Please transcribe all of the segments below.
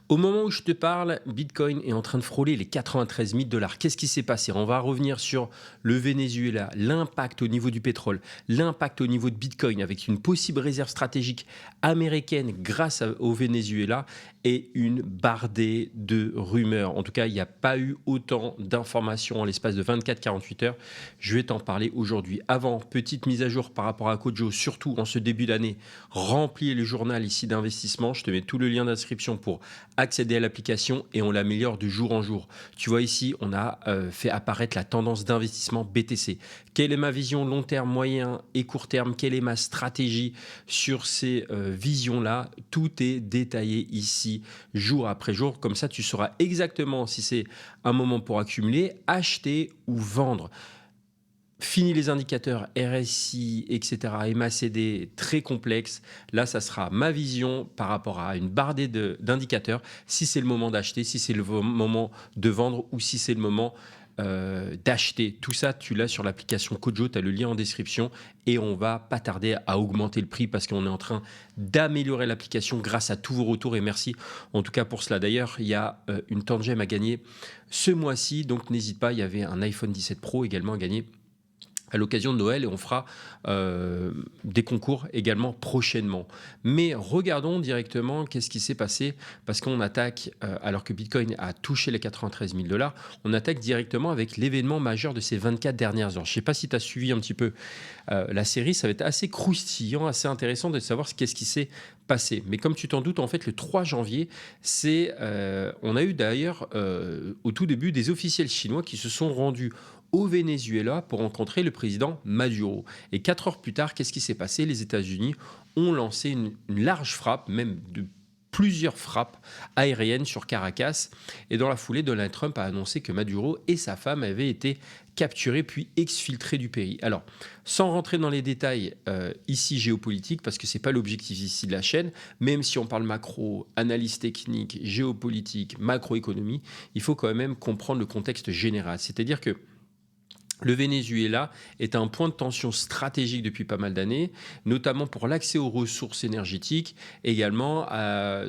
Au moment où je te parle, Bitcoin est en train de frôler les 93 000 dollars. Qu'est-ce qui s'est passé? On va revenir sur le Venezuela, l'impact au niveau du pétrole, l'impact au niveau de Bitcoin avec une possible réserve stratégique américaine grâce au Venezuela et une bardée de rumeurs. En tout cas, il n'y a pas eu autant d'informations en l'espace de 24-48 heures. Je vais t'en parler aujourd'hui. Avant, petite mise à jour par rapport à Kojo, surtout en ce début d'année. Remplis le journal ici d'investissement. Je te mets tout le lien d'inscription pour accéder à l'application et on l'améliore de jour en jour. Tu vois ici, on a fait apparaître la tendance d'investissement BTC. Quelle est ma vision long terme, moyen et court terme? Quelle est ma stratégie sur ces visions-là? Tout est détaillé ici, jour après jour. Comme ça, tu sauras exactement si c'est un moment pour accumuler, acheter ou vendre. Fini les indicateurs RSI, etc., MACD très complexes. Là, ça sera ma vision par rapport à une bardée d'indicateurs, si c'est le moment d'acheter, si c'est le moment de vendre ou si c'est le moment d'acheter. Tout ça, tu l'as sur l'application Kojo, tu as le lien en description et on va pas tarder à augmenter le prix parce qu'on est en train d'améliorer l'application grâce à tous vos retours et merci en tout cas pour cela. D'ailleurs, il y a une tangème à gagner ce mois-ci, donc n'hésite pas, il y avait un iPhone 17 Pro également à gagner à l'occasion de Noël et on fera des concours également prochainement. Mais regardons directement qu'est-ce qui s'est passé parce qu'on attaque, alors que Bitcoin a touché les 93 000 dollars, on attaque directement avec l'événement majeur de ces 24 dernières heures. Je ne sais pas si tu as suivi un petit peu la série, ça va être assez croustillant, assez intéressant de savoir qu'est-ce qui s'est passé. Mais comme tu t'en doutes, en fait, le 3 janvier, on a eu d'ailleurs au tout début des officiels chinois qui se sont rendus au Venezuela pour rencontrer le président Maduro. Et 4 heures plus tard, qu'est-ce qui s'est passé? Les États-Unis ont lancé une large frappe, même de plusieurs frappes aériennes sur Caracas. Et dans la foulée, Donald Trump a annoncé que Maduro et sa femme avaient été capturés puis exfiltrés du pays. Alors, sans rentrer dans les détails ici géopolitiques, parce que ce n'est pas l'objectif ici de la chaîne, même si on parle macro, analyse technique, géopolitique, macroéconomie, il faut quand même comprendre le contexte général. C'est-à-dire que le Venezuela est un point de tension stratégique depuis pas mal d'années, notamment pour l'accès aux ressources énergétiques, également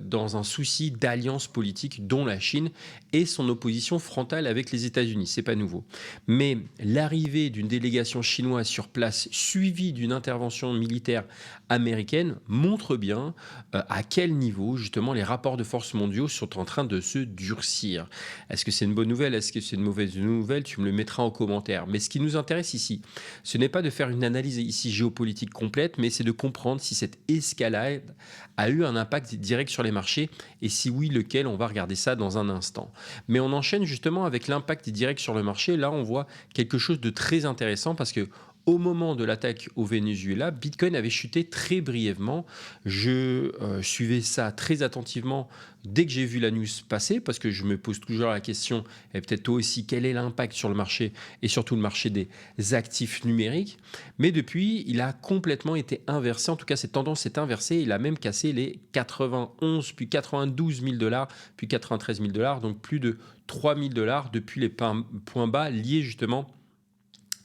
dans un souci d'alliance politique dont la Chine et son opposition frontale avec les États-Unis. C'est pas nouveau. Mais l'arrivée d'une délégation chinoise sur place, suivie d'une intervention militaire américaine, montre bien à quel niveau justement les rapports de force mondiaux sont en train de se durcir. Est-ce que c'est une bonne nouvelle? Est-ce que c'est une mauvaise nouvelle? Tu me le mettras en commentaire. Mais ce qui nous intéresse ici, ce n'est pas de faire une analyse ici géopolitique complète, mais c'est de comprendre si cette escalade a eu un impact direct sur les marchés et si oui, lequel. On va regarder ça dans un instant. Mais on enchaîne justement avec l'impact direct sur le marché. Là, on voit quelque chose de très intéressant parce que au moment de l'attaque au Venezuela, Bitcoin avait chuté très brièvement. Je suivais ça très attentivement dès que j'ai vu la news passer, parce que je me pose toujours la question, et peut-être toi aussi, quel est l'impact sur le marché, et surtout le marché des actifs numériques. Mais depuis, il a complètement été inversé. En tout cas, cette tendance s'est inversée. Il a même cassé les 91, puis 92 000 dollars, puis 93 000 dollars, donc plus de 3 000 dollars depuis les points bas liés justement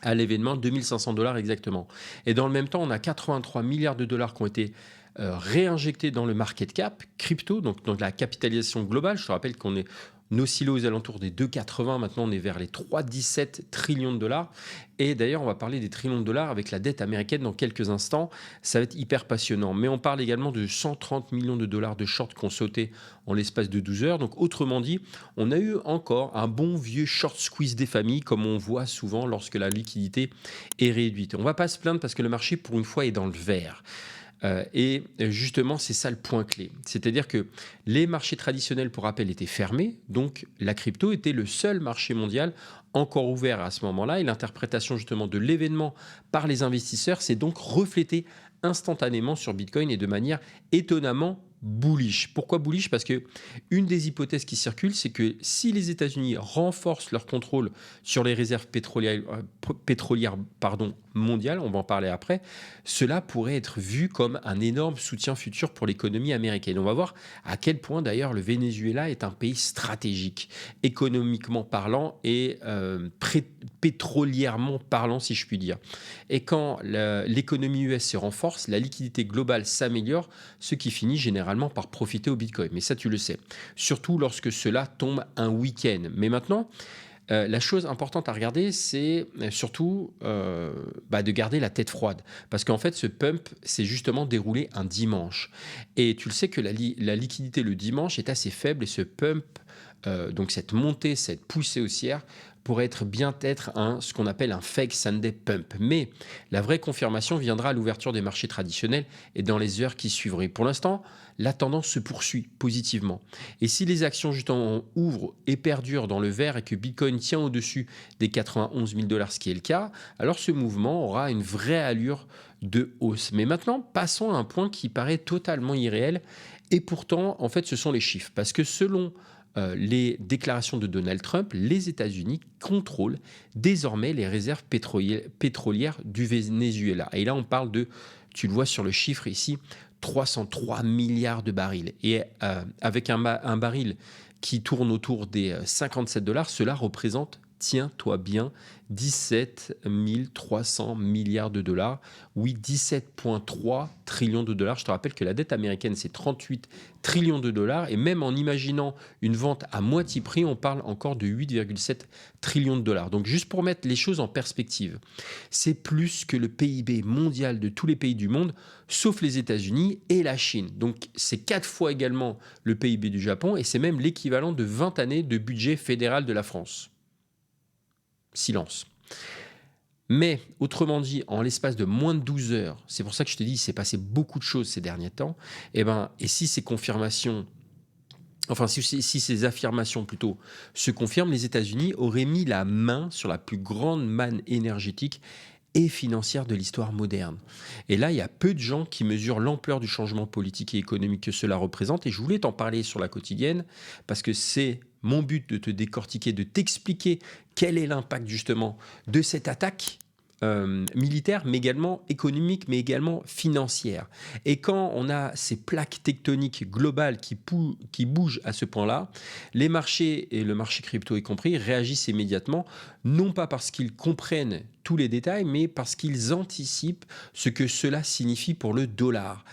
à l'événement, 2500 dollars exactement. Et dans le même temps, on a 83 milliards de dollars qui ont été réinjectés dans le market cap crypto, donc dans la capitalisation globale. Je te rappelle qu'on est oscillé aux alentours des 2,80, maintenant on est vers les 3,17 trillions de dollars. Et d'ailleurs, on va parler des trillions de dollars avec la dette américaine dans quelques instants. Ça va être hyper passionnant. Mais on parle également de 130 millions de dollars de shorts qui ont sauté en l'espace de 12 heures. Donc autrement dit, on a eu encore un bon vieux short squeeze des familles, comme on voit souvent lorsque la liquidité est réduite. On ne va pas se plaindre parce que le marché, pour une fois, est dans le vert. Et justement, c'est ça le point clé. C'est-à-dire que les marchés traditionnels, pour rappel, étaient fermés. Donc, la crypto était le seul marché mondial encore ouvert à ce moment-là. Et l'interprétation justement de l'événement par les investisseurs s'est donc reflétée instantanément sur Bitcoin et de manière étonnamment bullish. Pourquoi bullish? Parce que une des hypothèses qui circulent, c'est que si les États-Unis renforcent leur contrôle sur les réserves pétrolières, mondiale, on va en parler après, cela pourrait être vu comme un énorme soutien futur pour l'économie américaine. On va voir à quel point d'ailleurs le Venezuela est un pays stratégique, économiquement parlant et pétrolièrement parlant, si je puis dire. Et quand l'économie US se renforce, la liquidité globale s'améliore, ce qui finit généralement par profiter au Bitcoin. Mais ça, tu le sais. Surtout lorsque cela tombe un week-end. Mais maintenant, la chose importante à regarder, c'est surtout de garder la tête froide. Parce qu'en fait, ce pump s'est justement déroulé un dimanche. Et tu le sais que la liquidité le dimanche est assez faible et ce pump, donc cette montée, cette poussée haussière, pourrait être ce qu'on appelle un fake Sunday pump. Mais la vraie confirmation viendra à l'ouverture des marchés traditionnels et dans les heures qui suivraient. Pour l'instant, la tendance se poursuit positivement. Et si les actions justement ouvrent et perdurent dans le vert et que Bitcoin tient au-dessus des 91 000 $, ce qui est le cas, alors ce mouvement aura une vraie allure de hausse. Mais maintenant, passons à un point qui paraît totalement irréel. Et pourtant, en fait, ce sont les chiffres. Parce que selon les déclarations de Donald Trump, les États-Unis contrôlent désormais les réserves pétrolières du Venezuela. Et là, on parle de, tu le vois sur le chiffre ici, 303 milliards de barils. Et avec un baril qui tourne autour des 57 $, cela représente, tiens-toi bien, 17 300 milliards de dollars. Oui, 17,3 trillions de dollars. Je te rappelle que la dette américaine, c'est 38 trillions de dollars. Et même en imaginant une vente à moitié prix, on parle encore de 8,7 trillions de dollars. Donc juste pour mettre les choses en perspective, c'est plus que le PIB mondial de tous les pays du monde, sauf les États-Unis et la Chine. Donc c'est 4 fois également le PIB du Japon et c'est même l'équivalent de 20 années de budget fédéral de la France. Silence. Mais, autrement dit, en l'espace de moins de 12 heures, c'est pour ça que je te dis, il s'est passé beaucoup de choses ces derniers temps, et si ces confirmations, enfin, si ces affirmations plutôt se confirment, les États-Unis auraient mis la main sur la plus grande manne énergétique et financière de l'histoire moderne. Et là, il y a peu de gens qui mesurent l'ampleur du changement politique et économique que cela représente. Et je voulais t'en parler sur la quotidienne parce que c'est mon but de te décortiquer, de t'expliquer quel est l'impact justement de cette attaque militaire, mais également économique, mais également financière. Et quand on a ces plaques tectoniques globales qui bougent à ce point-là, les marchés, et le marché crypto y compris, réagissent immédiatement, non pas parce qu'ils comprennent tous les détails, mais parce qu'ils anticipent ce que cela signifie pour le dollar.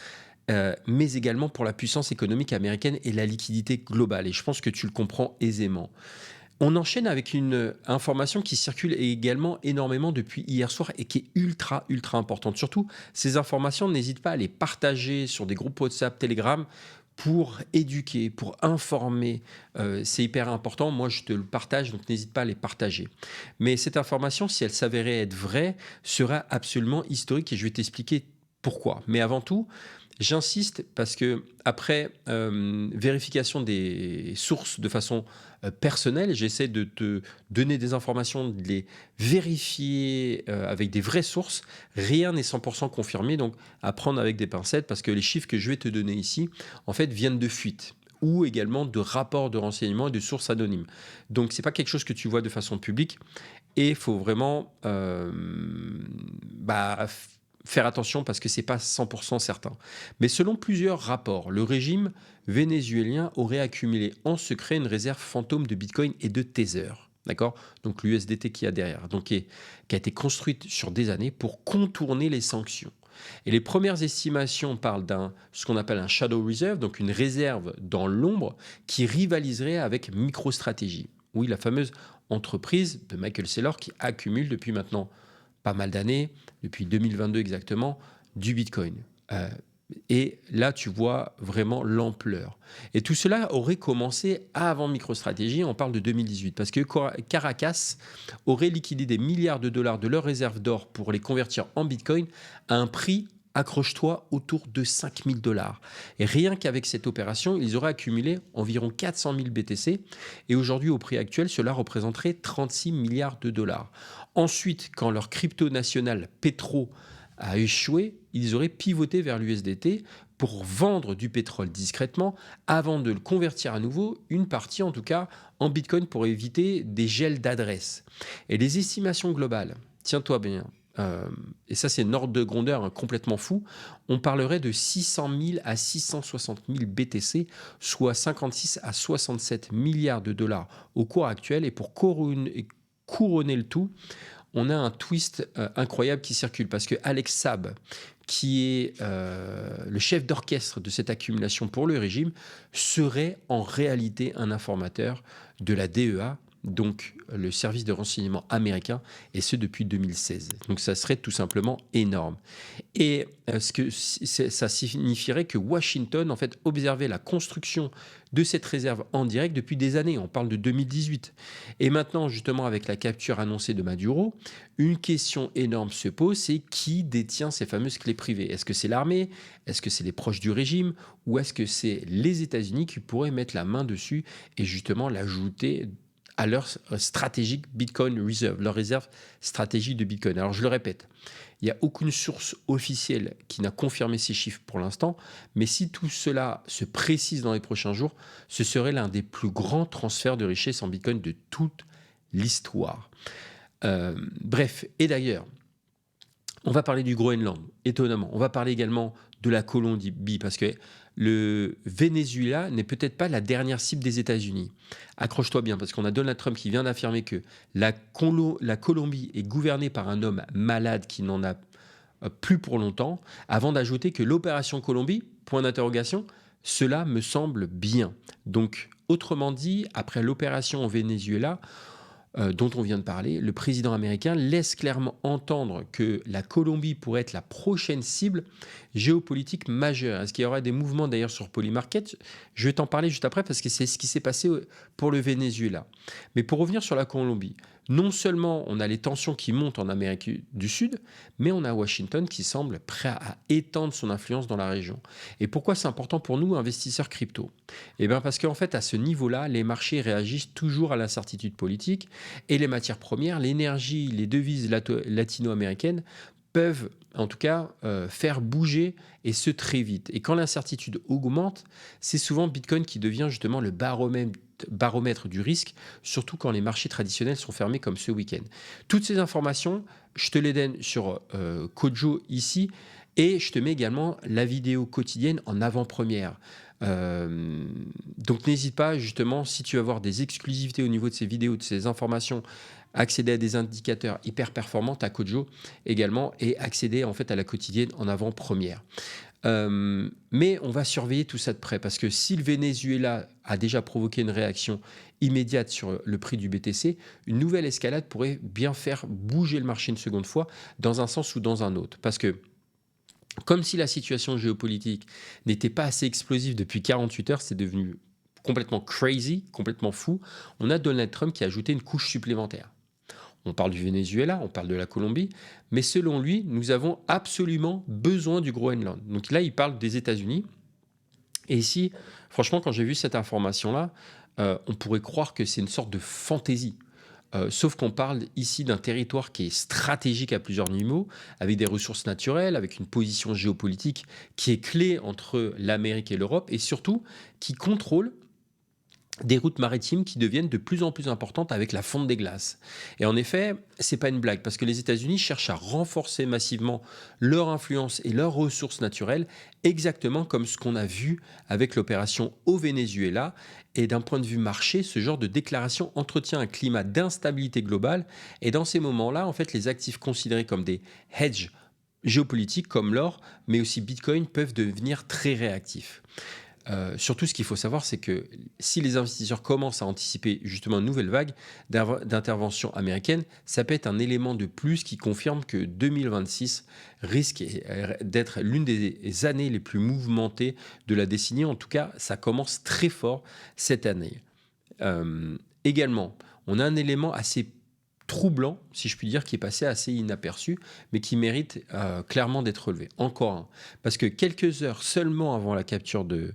Mais également pour la puissance économique américaine et la liquidité globale. Et je pense que tu le comprends aisément. On enchaîne avec une information qui circule également énormément depuis hier soir et qui est ultra, ultra importante. Surtout, ces informations, n'hésite pas à les partager sur des groupes WhatsApp, Telegram, pour éduquer, pour informer. C'est hyper important. Moi, je te le partage, donc n'hésite pas à les partager. Mais cette information, si elle s'avérait être vraie, sera absolument historique et je vais t'expliquer pourquoi. Mais avant tout, j'insiste parce que après vérification des sources de façon personnelle, j'essaie de te donner des informations, de les vérifier avec des vraies sources. Rien n'est 100% confirmé, donc à prendre avec des pincettes parce que les chiffres que je vais te donner ici, en fait, viennent de fuites ou également de rapports de renseignements et de sources anonymes. Donc, c'est pas quelque chose que tu vois de façon publique et il faut vraiment faire attention parce que ce n'est pas 100% certain. Mais selon plusieurs rapports, le régime vénézuélien aurait accumulé en secret une réserve fantôme de Bitcoin et de Tether. D'accord. Donc l'USDT qu'il y a derrière, donc qui a été construite sur des années pour contourner les sanctions. Et les premières estimations parlent ce qu'on appelle un shadow reserve, donc une réserve dans l'ombre qui rivaliserait avec MicroStrategy. Oui, la fameuse entreprise de Michael Saylor qui accumule depuis maintenant pas mal d'années, depuis 2022 exactement, du Bitcoin. Et là, tu vois vraiment l'ampleur. Et tout cela aurait commencé avant MicroStrategy, on parle de 2018, parce que Caracas aurait liquidé des milliards de dollars de leurs réserves d'or pour les convertir en Bitcoin à un prix, accroche-toi, autour de 5 000 $. Et rien qu'avec cette opération, ils auraient accumulé environ 400 000 BTC. Et aujourd'hui, au prix actuel, cela représenterait 36 milliards de dollars. Ensuite, quand leur crypto national Petro a échoué, ils auraient pivoté vers l'USDT pour vendre du pétrole discrètement avant de le convertir à nouveau, une partie en tout cas, en Bitcoin pour éviter des gels d'adresses. Et les estimations globales, tiens-toi bien, et ça c'est une ordre de grandeur complètement fou, on parlerait de 600 000 à 660 000 BTC, soit 56 à 67 milliards de dollars au cours actuel. Et pour couronner le tout, on a un twist incroyable qui circule parce que Alex Saab, qui est le chef d'orchestre de cette accumulation pour le régime, serait en réalité un informateur de la DEA, donc le service de renseignement américain, et ce depuis 2016. Donc ça serait tout simplement énorme. Et ça signifierait que Washington, en fait, observait la construction de cette réserve en direct depuis des années. On parle de 2018. Et maintenant, justement, avec la capture annoncée de Maduro, une question énorme se pose, c'est qui détient ces fameuses clés privées? Est-ce que c'est l'armée? Est-ce que c'est les proches du régime? Ou est-ce que c'est les États-Unis qui pourraient mettre la main dessus et justement l'ajouter à leur stratégique Bitcoin Reserve, leur réserve stratégique de Bitcoin? Alors je le répète, il n'y a aucune source officielle qui n'a confirmé ces chiffres pour l'instant, mais si tout cela se précise dans les prochains jours, ce serait l'un des plus grands transferts de richesse en Bitcoin de toute l'histoire. Bref, et d'ailleurs, on va parler du Groenland, étonnamment. On va parler également de la Colombie, parce que le Venezuela n'est peut-être pas la dernière cible des États-Unis. Accroche-toi bien, parce qu'on a Donald Trump qui vient d'affirmer que la Colombie est gouvernée par un homme malade qui n'en a plus pour longtemps, avant d'ajouter que l'opération Colombie, point d'interrogation, cela me semble bien. Donc, autrement dit, après l'opération au Venezuela, dont on vient de parler, le président américain laisse clairement entendre que la Colombie pourrait être la prochaine cible géopolitique majeure. Est-ce qu'il y aura des mouvements d'ailleurs sur Polymarket? Je vais t'en parler juste après parce que c'est ce qui s'est passé pour le Venezuela. Mais pour revenir sur la Colombie, non seulement on a les tensions qui montent en Amérique du Sud, mais on a Washington qui semble prêt à étendre son influence dans la région. Et pourquoi c'est important pour nous, investisseurs crypto? Eh bien parce qu'en fait, à ce niveau-là, les marchés réagissent toujours à l'incertitude politique et les matières premières, l'énergie, les devises latino-américaines peuvent en tout cas faire bouger et ce très vite. Et quand l'incertitude augmente, c'est souvent Bitcoin qui devient justement le baromètre du risque, surtout quand les marchés traditionnels sont fermés comme ce week-end. Toutes ces informations, je te les donne sur Kojo ici et je te mets également la vidéo quotidienne en avant-première. Donc n'hésite pas justement, si tu veux avoir des exclusivités au niveau de ces vidéos, de ces informations, accéder à des indicateurs hyper performants à Kojo également et accéder en fait à la quotidienne en avant-première. Mais on va surveiller tout ça de près parce que si le Venezuela a déjà provoqué une réaction immédiate sur le prix du BTC, une nouvelle escalade pourrait bien faire bouger le marché une seconde fois dans un sens ou dans un autre. Parce que comme si la situation géopolitique n'était pas assez explosive depuis 48 heures, c'est devenu complètement crazy, complètement fou. On a Donald Trump qui a ajouté une couche supplémentaire. On parle du Venezuela, on parle de la Colombie, mais selon lui, nous avons absolument besoin du Groenland. Donc là, il parle des États-Unis. Et ici, franchement, quand j'ai vu cette information-là, on pourrait croire que c'est une sorte de fantaisie. Sauf qu'on parle ici d'un territoire qui est stratégique à plusieurs niveaux, avec des ressources naturelles, avec une position géopolitique qui est clé entre l'Amérique et l'Europe, et surtout qui contrôle des routes maritimes qui deviennent de plus en plus importantes avec la fonte des glaces. Et en effet, c'est pas une blague, parce que les États-Unis cherchent à renforcer massivement leur influence et leurs ressources naturelles, exactement comme ce qu'on a vu avec l'opération au Venezuela. Et d'un point de vue marché, ce genre de déclaration entretient un climat d'instabilité globale. Et dans ces moments-là, en fait, les actifs considérés comme des hedges géopolitiques, comme l'or, mais aussi Bitcoin, peuvent devenir très réactifs. Surtout, ce qu'il faut savoir, c'est que si les investisseurs commencent à anticiper justement une nouvelle vague d'intervention américaine, ça peut être un élément de plus qui confirme que 2026 risque d'être l'une des années les plus mouvementées de la décennie. En tout cas, ça commence très fort cette année. Également, on a un élément assez troublant, si je puis dire, qui est passé assez inaperçu, mais qui mérite clairement d'être relevé. Encore un. Parce que quelques heures seulement avant la capture de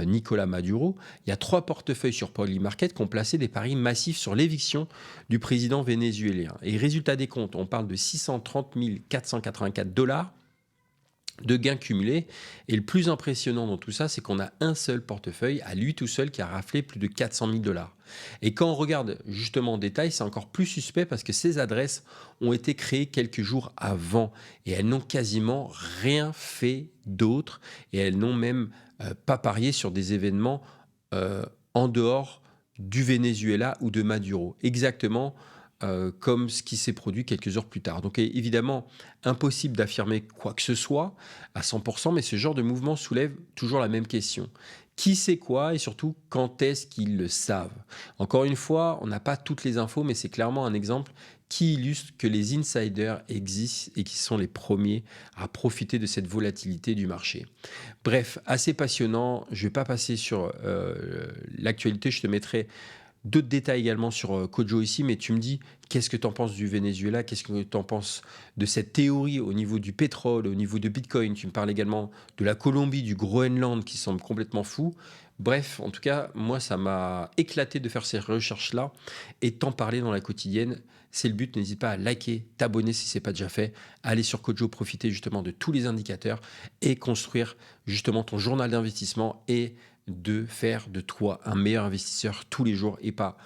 Nicolas Maduro, il y a 3 portefeuilles sur Polymarket qui ont placé des paris massifs sur l'éviction du président vénézuélien. Et résultat des comptes, on parle de 630 484 $, de gains cumulés. Et le plus impressionnant dans tout ça, c'est qu'on a un seul portefeuille, à lui tout seul, qui a raflé plus de 400 000 dollars. Et quand on regarde justement en détail, c'est encore plus suspect parce que ces adresses ont été créées quelques jours avant et elles n'ont quasiment rien fait d'autre et elles n'ont même pas parié sur des événements en dehors du Venezuela ou de Maduro. Exactement comme ce qui s'est produit quelques heures plus tard. Donc évidemment, impossible d'affirmer quoi que ce soit à 100%, mais ce genre de mouvement soulève toujours la même question. Qui sait quoi et surtout quand est-ce qu'ils le savent? Encore une fois, on n'a pas toutes les infos, mais c'est clairement un exemple qui illustre que les insiders existent et qui sont les premiers à profiter de cette volatilité du marché. Bref, assez passionnant. Je ne vais pas passer sur l'actualité, je te mettrai d'autres détails également sur Kojo ici, mais tu me dis qu'est-ce que tu en penses du Venezuela, qu'est-ce que tu en penses de cette théorie au niveau du pétrole, au niveau de Bitcoin. Tu me parles également de la Colombie, du Groenland qui semble complètement fou. Bref, en tout cas, moi, ça m'a éclaté de faire ces recherches-là et t'en parler dans la quotidienne. C'est le but. N'hésite pas à liker, t'abonner si ce n'est pas déjà fait, aller sur Kojo, profiter justement de tous les indicateurs et construire justement ton journal d'investissement et de faire de toi un meilleur investisseur tous les jours et pas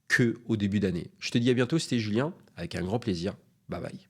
que au début d'année. Je te dis à bientôt, c'était Julien, avec un grand plaisir. Bye bye.